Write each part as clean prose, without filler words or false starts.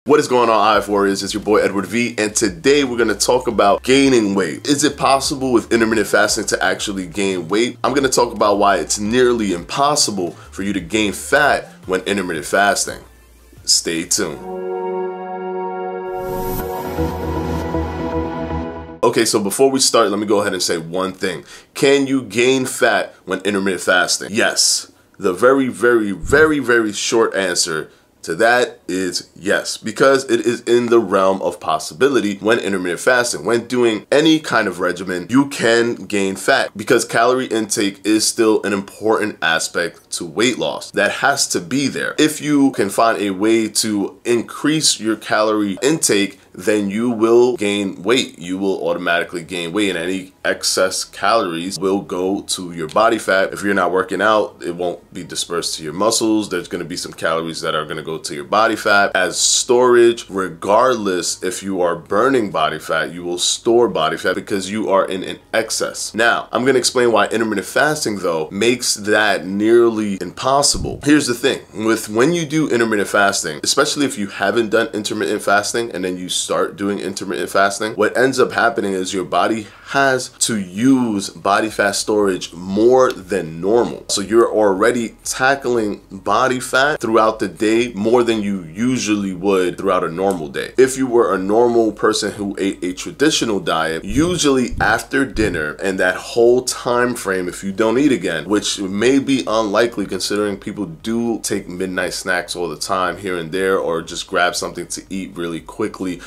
What is going on, IF Warriors? It's your boy Edward V, and today we're going to talk about gaining weight. Is it possible with intermittent fasting to actually gain weight? I'm going to talk about why it's nearly impossible for you to gain fat when intermittent fasting. Stay tuned. Okay, so before we start, let me go ahead and say one thing. Can you gain fat when intermittent fasting? Yes. The very short answer to that is yes, because it is in the realm of possibility when intermittent fasting. When doing any kind of regimen, you can gain fat because calorie intake is still an important aspect to weight loss. That has to be there. If you can find a way to increase your calorie intake, then you will gain weight. You will automatically gain weight, and any excess calories will go to your body fat. If you're not working out, it won't be dispersed to your muscles. There's going to be some calories that are going to go to your body fat as storage. Regardless if you are burning body fat, you will store body fat because you are in an excess. Now, I'm going to explain why intermittent fasting, though, makes that nearly impossible. Here's the thing. When you do intermittent fasting, especially if you haven't done intermittent fasting and then you start doing intermittent fasting, what ends up happening is your body has to use body fat storage more than normal. So you're already tackling body fat throughout the day more than you usually would throughout a normal day. If you were a normal person who ate a traditional diet, usually after dinner and that whole time frame, if you don't eat again, which may be unlikely considering people do take midnight snacks all the time here and there, or just grab something to eat really quickly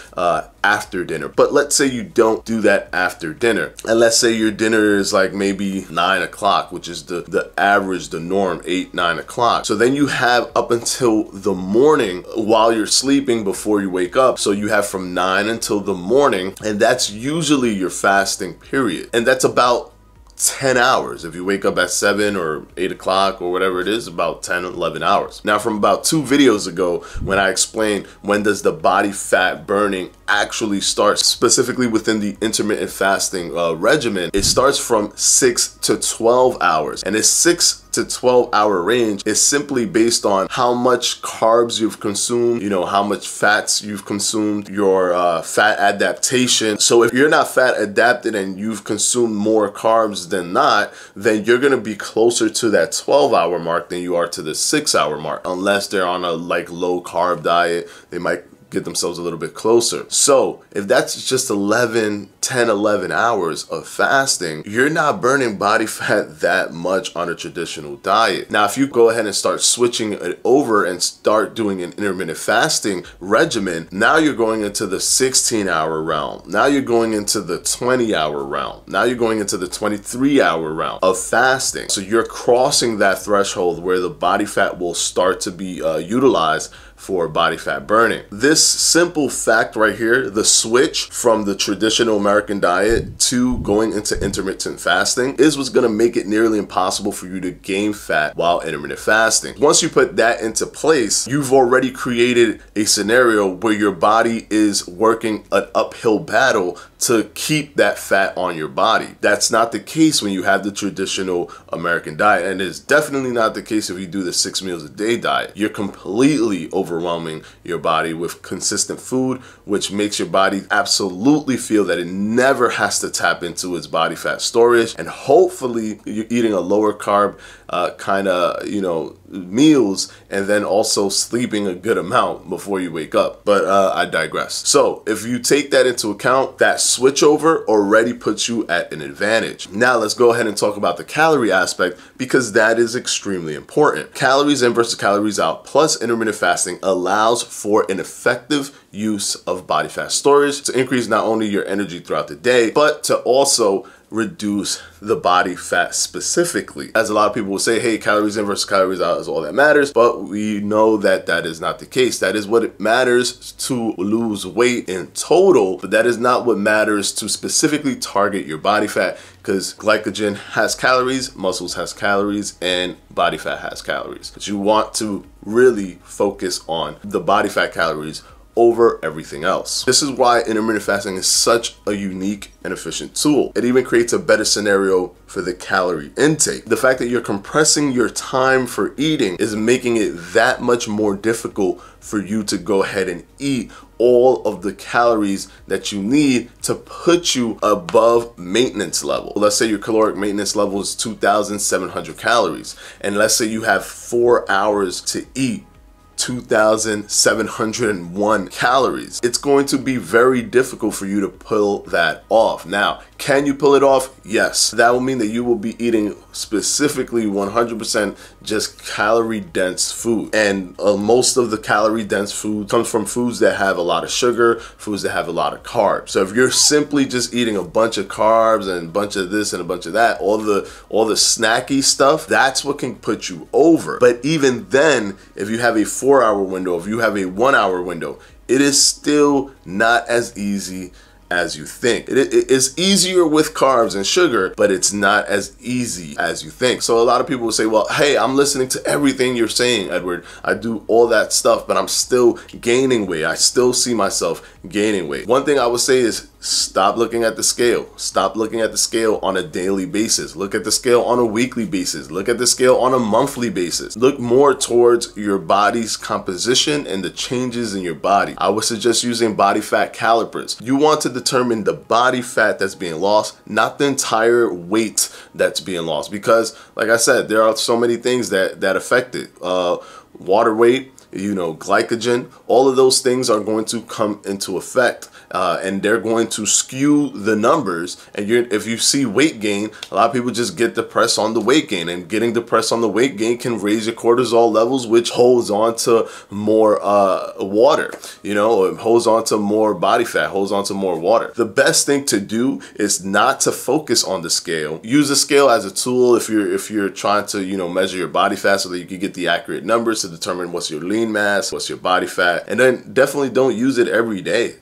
after dinner. But let's say you don't do that after dinner, and let's say your dinner is like maybe 9 o'clock, which is the average, the norm, 8-9 o'clock. So then you have up until the morning while you're sleeping before you wake up. So you have from 9 until the morning, and that's usually your fasting period, and that's about 10 hours. If you wake up at 7 or 8 o'clock or whatever it is, about 10 or 11 hours. Now, from about 2 videos ago, when I explained when does the body fat burning actually start, specifically within the intermittent fasting regimen, it starts from 6 to 12 hours. And this 6 to 12 hour range is simply based on how much carbs you've consumed, how much fats you've consumed, your fat adaptation. So if you're not fat adapted and you've consumed more carbs than not, then you're gonna be closer to that 12-hour mark than you are to the 6-hour mark. Unless they're on a low carb diet, they might get themselves a little bit closer. So if that's just 10, 11 hours of fasting, you're not burning body fat that much on a traditional diet. Now, if you go ahead and start switching it over and start doing an intermittent fasting regimen, now you're going into the 16-hour realm. Now you're going into the 20-hour realm. Now you're going into the 23-hour realm of fasting. So you're crossing that threshold where the body fat will start to be utilized for body fat burning. This simple fact right here, the switch from the traditional American diet to going into intermittent fasting, is what's gonna make it nearly impossible for you to gain fat while intermittent fasting. Once you put that into place, you've already created a scenario where your body is working an uphill battle to keep that fat on your body. That's not the case when you have the traditional American diet, and it's definitely not the case if you do the 6 meals a day diet. You're completely overwhelming your body with consistent food, which makes your body absolutely feel that it never has to tap into its body fat storage, and hopefully you're eating a lower carb kind of meals, and then also sleeping a good amount before you wake up. But I digress. So if you take that into account, that switchover already puts you at an advantage. Now let's go ahead and talk about the calorie aspect, because that is extremely important. Calories in versus calories out plus intermittent fasting allows for an effective use of body fat storage to increase not only your energy throughout the day, but to also reduce the body fat specifically. As a lot of people will say, hey, calories in versus calories out is all that matters, but we know that that is not the case. That is what it matters to lose weight in total, but that is not what matters to specifically target your body fat, because glycogen has calories, muscles has calories, and body fat has calories. But you want to really focus on the body fat calories over everything else. This is why intermittent fasting is such a unique and efficient tool. It even creates a better scenario for the calorie intake. The fact that you're compressing your time for eating is making it that much more difficult for you to go ahead and eat all of the calories that you need to put you above maintenance level. Let's say your caloric maintenance level is 2,700 calories, and let's say you have 4 hours to eat 2,701 calories. It's going to be very difficult for you to pull that off. Now, can you pull it off? Yes. That will mean that you will be eating specifically 100% just calorie dense food. And most of the calorie dense food comes from foods that have a lot of sugar, foods that have a lot of carbs. So if you're simply just eating a bunch of carbs and a bunch of this and a bunch of that, all the snacky stuff, that's what can put you over. But even then, if you have a 4-hour window, if you have a 1-hour window, it is still not as easy as you think. It is easier with carbs and sugar, but it's not as easy as you think. So a lot of people will say, well, hey, I'm listening to everything you're saying, Edward. I do all that stuff, but I'm still gaining weight. I still see myself gaining weight. One thing I would say is stop looking at the scale. Stop looking at the scale on a daily basis. Look at the scale on a weekly basis. Look at the scale on a monthly basis. Look more towards your body's composition and the changes in your body. I would suggest using body fat calipers. You want to determine the body fat that's being lost, not the entire weight that's being lost. Because, like I said, there are so many things that affect it. Water weight, glycogen, all of those things are going to come into effect. And they're going to skew the numbers. And if you see weight gain, a lot of people just get depressed on the weight gain, and getting depressed on the weight gain can raise your cortisol levels, which holds on to more water, it holds on to more body fat, holds on to more water. The best thing to do is not to focus on the scale. Use the scale as a tool if you're trying to measure your body fat so that you can get the accurate numbers to determine what's your lean mass, what's your body fat. And then definitely don't use it every day.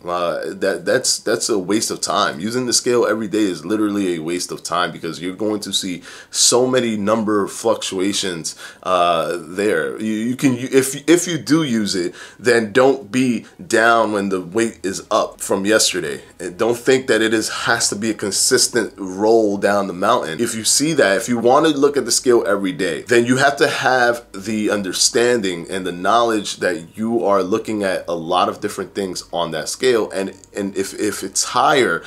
That's a waste of time. Using the scale every day is literally a waste of time, because you're going to see so many number fluctuations there. You can, if you do use it, then don't be down when the weight is up from yesterday. And don't think that it has to be a consistent roll down the mountain. If you see that, if you want to look at the scale every day, then you have to have the understanding and the knowledge that you are looking at a lot of different things on that scale. And if it's higher,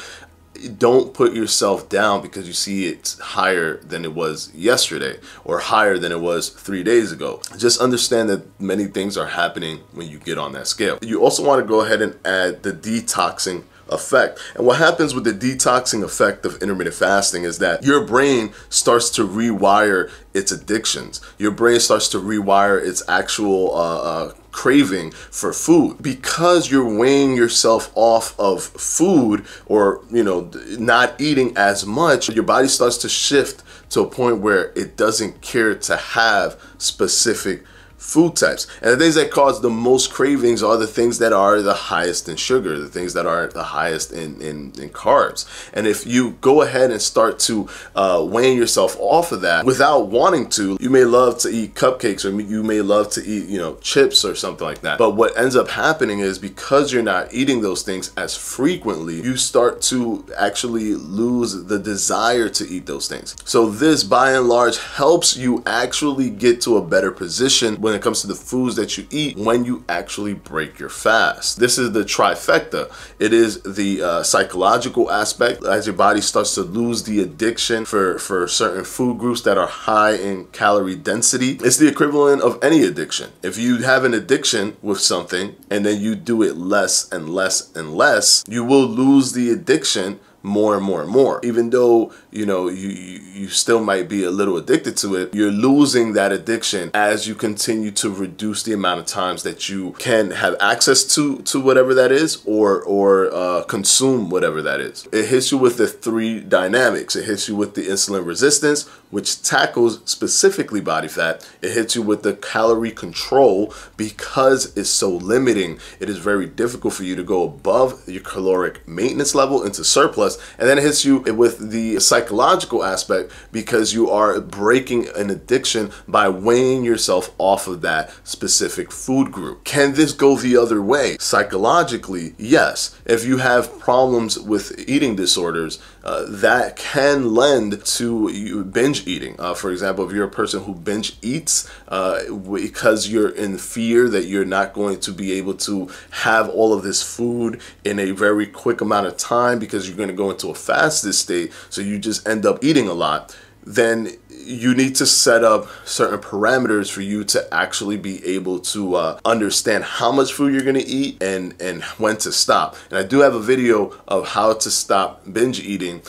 don't put yourself down because you see it's higher than it was yesterday or higher than it was 3 days ago. Just understand that many things are happening when you get on that scale. You also want to go ahead and add the detoxing effect. And what happens with the detoxing effect of intermittent fasting is that your brain starts to rewire its addictions. Your brain starts to rewire its actual craving for food. Because you're weighing yourself off of food, or not eating as much, your body starts to shift to a point where it doesn't care to have specific food types. And the things that cause the most cravings are the things that are the highest in sugar, the things that are the highest in carbs. And if you go ahead and start to weighing yourself off of that without wanting to, you may love to eat cupcakes, or you may love to eat, chips or something like that. But what ends up happening is, because you're not eating those things as frequently, you start to actually lose the desire to eat those things. So this, by and large, helps you actually get to a better position when it comes to the foods that you eat when you actually break your fast. This is the trifecta. It is the psychological aspect, as your body starts to lose the addiction for certain food groups that are high in calorie density. It's the equivalent of any addiction. If you have an addiction with something and then you do it less and less and less, you will lose the addiction more and more and more. Even though you still might be a little addicted to it, you're losing that addiction as you continue to reduce the amount of times that you can have access to whatever that is, or consume whatever that is. It hits you with the 3 dynamics. It hits you with the insulin resistance, which tackles specifically body fat. It hits you with the calorie control. Because it's so limiting, it is very difficult for you to go above your caloric maintenance level into surplus, surplus, and then it hits you with the psychological aspect because you are breaking an addiction by weighing yourself off of that specific food group. Can this go the other way? Psychologically, yes. If you have problems with eating disorders, that can lend to you binge eating. For example, if you're a person who binge eats because you're in fear that you're not going to be able to have all of this food in a very quick amount of time because you're going to go into a fasted state, so you just end up eating a lot, then you need to set up certain parameters for you to actually be able to understand how much food you're going to eat and when to stop. And I do have a video of how to stop binge eating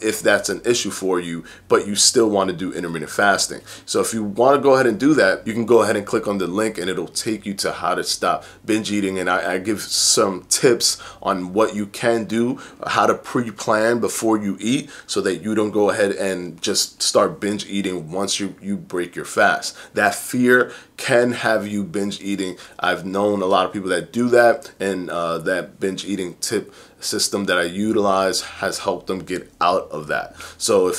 if that's an issue for you, but you still want to do intermittent fasting. So if you want to go ahead and do that, you can go ahead and click on the link and it'll take you to how to stop binge eating. And I give some tips on what you can do, how to pre-plan before you eat so that you don't go ahead and just start binge eating once you break your fast. That fear can have you binge eating. I've known a lot of people that do that, and that binge eating tip system that I utilize has helped them get out of that. So if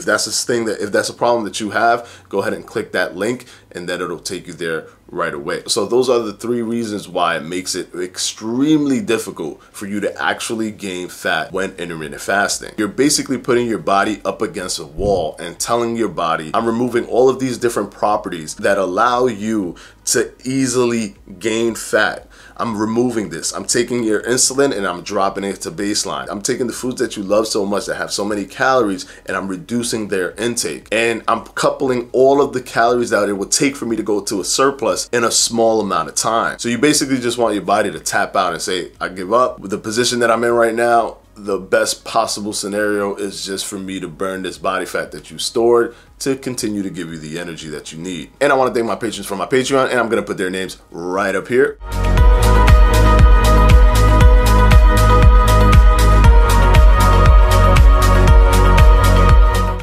that's a problem that you have, go ahead and click that link and then it'll take you there right away. So those are the 3 reasons why it makes it extremely difficult for you to actually gain fat when intermittent fasting. You're basically putting your body up against a wall and telling your body, I'm removing all of these different properties that allow you to easily gain fat. I'm removing this. I'm taking your insulin and I'm dropping it to baseline. I'm taking the foods that you love so much that have so many calories and I'm reducing their intake. And I'm coupling all of the calories that it would take for me to go to a surplus in a small amount of time. So you basically just want your body to tap out and say, I give up. With the position that I'm in right now, the best possible scenario is just for me to burn this body fat that you stored to continue to give you the energy that you need. And I want to thank my patrons for my Patreon, and I'm going to put their names right up here.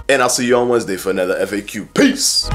And I'll see you on Wednesday for another FAQ. Peace!